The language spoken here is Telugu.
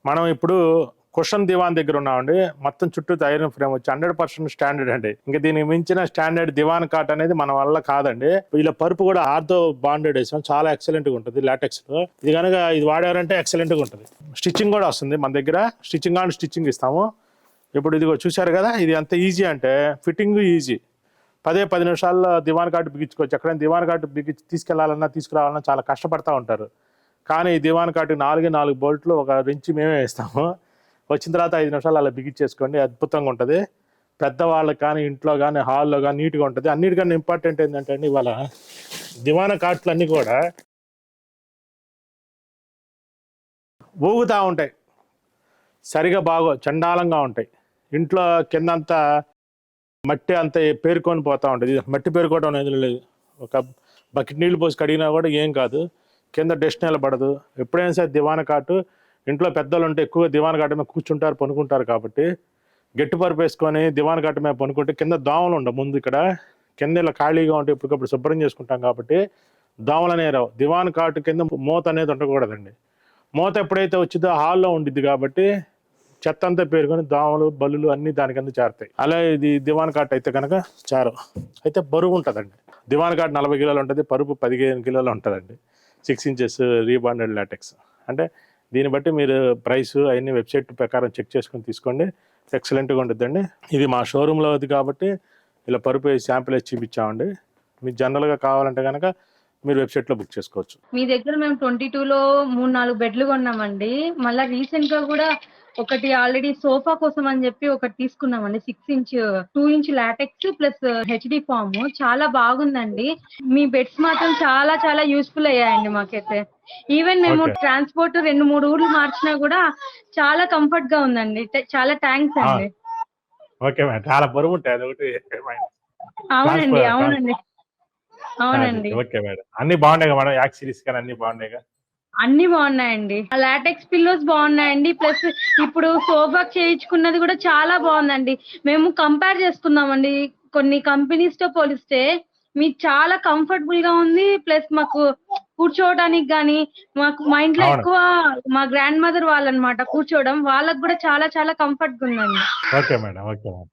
మనం ఇప్పుడు కుషన్ దివాన్ దగ్గర ఉన్నామండి. మొత్తం చుట్టూ ఐరన్ ఫ్రేమ్ వచ్చి 100% స్టాండర్డ్ అండి. ఇంకా దీనికి మించిన స్టాండర్డ్ దివాన్ కాట్ అనేది మన వల్ల కాదండి. ఇలా పరుపు కూడా ఆర్థో బాండెడ్ వేసాం, చాలా ఎక్సలెంట్ గా ఉంటుంది లాటెక్స్ లో. ఇది కనుక ఇది వాడారంటే ఎక్సలెంట్ గా ఉంటుంది. స్టిచ్చింగ్ కూడా వస్తుంది మన దగ్గర, స్టిచ్చింగ్ అండ్ స్టిచ్చింగ్ ఇస్తాము. ఇప్పుడు ఇది చూశారు కదా, ఇది ఎంత ఈజీ అంటే ఫిట్టింగ్ ఈజీ. 10 నిమిషాల్లో దివాన్ కాట్ బిగించుకోవచ్చు. ఎక్కడైనా దివాన్ కాట్ బిగించి తీసుకెళ్లాలన్నా తీసుకురావాలన్నా చాలా కష్టపడతా ఉంటారు. కానీ ఈ దివాన్ కాటుకి 4 బోల్ట్లు, ఒక రెంచి మేమే వేస్తాము. వచ్చిన తర్వాత 5 నిమిషాలు అలా బిగించేసుకోండి, అద్భుతంగా ఉంటుంది. పెద్దవాళ్ళకి కానీ, ఇంట్లో కానీ, హాల్లో కానీ నీట్గా ఉంటుంది. అన్నిటికన్నా ఇంపార్టెంట్ ఏంటంటే అండి, ఇవాళ దివాన కాట్లు అన్నీ కూడా ఊగుతూ ఉంటాయి, సరిగా చండాలంగా ఉంటాయి. ఇంట్లో కిందంతా మట్టి అంతా పేరుకొని పోతూ ఉంటుంది. మట్టి పేరుకోవడం అనేది లేదు. ఒక బకెట్ నీళ్ళు పోసి కడిగినా కూడా ఏం కాదు, కింద డస్ట్ నిలబడదు. ఎప్పుడైనా సరే దివాన కాటు, ఇంట్లో పెద్దలు ఉంటే ఎక్కువ దివాన కాటు మీద కూర్చుంటారు, పనుకుంటారు. కాబట్టి గట్టి పరుపు వేసుకొని దివాన కాటు మీద పనుకుంటే కింద దోమలు ఉండవు. ముందు ఇక్కడ కింద ఇలా ఖాళీగా ఉంటే ఇప్పటికప్పుడు శుభ్రం చేసుకుంటాం కాబట్టి దోమలు అనేవి రావు. దివాన కాటు కింద మూత అనేది ఉండకూడదండి. మూత ఎప్పుడైతే వచ్చిందో హాల్లో ఉండిద్ది కాబట్టి చెత్త అంతా పేరుకొని దోమలు, బల్లులు అన్నీ దానికింద చేరుతాయి. అలా ఇది దివాన్ కాట్ అయితే కనుక చారు అయితే బరువు ఉంటుందండి. దివాన్ కాట్ 40 కిలోలు ఉంటుంది, పరుపు 15 కిలోలు ఉంటుందండి. 6 ఇంచెస్ రీబాండెడ్ లాటెక్స్. అంటే దీన్ని బట్టి మీరు ప్రైస్ అవన్నీ వెబ్సైట్ ప్రకారం చెక్ చేసుకొని తీసుకోండి, ఎక్సలెంట్గా ఉంటుందండి. ఇది మా షోరూంలో ఉంది కాబట్టి ఇలా పరుపు వేసి శాంపిల్ వేసి చూపించామండి. మీకు జనరల్గా కావాలంటే కనుక మీరు వెబ్సైట్లో బుక్ చేసుకోవచ్చు. మీ దగ్గర మేము 22లో 3-4 బెడ్లు కొన్నామండి. మళ్ళీ రీసెంట్ గా కూడా ఒకటి ఆల్రెడీ సోఫా కోసం అని చెప్పి ఒకటి తీసుకున్నామండి. 6 inch 2 inch latex plus HD foam, చాలా బాగుందండి. మీ బెడ్స్ మాత్రం చాలా చాలా యూస్ఫుల్ అయ్యాయండి మాకైతే. ఈవెన్ మేము ట్రాన్స్పోర్ట్ 2-3 ఊర్లు మార్చినా కూడా చాలా కంఫర్ట్ గా ఉందండి. చాలా థ్యాంక్స్ అండి. ఓకే మేడం, చాలా బరువు ఉంటాయి అదొకటి. అవునండి అవునండి అవునండి. ఓకే మేడం, అన్ని బాగున్నాయి మేడం, యాక్ సిరీస్ కానీ అన్ని బాగున్నాయి. అన్ని బాగున్నాయండి. లాటెక్స్ పిల్లోస్ బాగున్నాయండి. ప్లస్ ఇప్పుడు సోఫా చేయించుకున్నది కూడా చాలా బాగుందండి. మేము కంపేర్ చేసుకున్నామండి కొన్ని కంపెనీస్ తో పోలిస్తే. మీకు చాలా కంఫర్టబుల్ గా ఉంది. ప్లస్ మాకు కూర్చోవడానికి గానీ, మా ఇంట్లో ఎక్కువ మా గ్రాండ్ మదర్ వాళ్ళనమాట కూర్చోవడం, వాళ్ళకి కూడా చాలా చాలా కంఫర్ట్ గా ఉందండి. Okay madam, okay madam.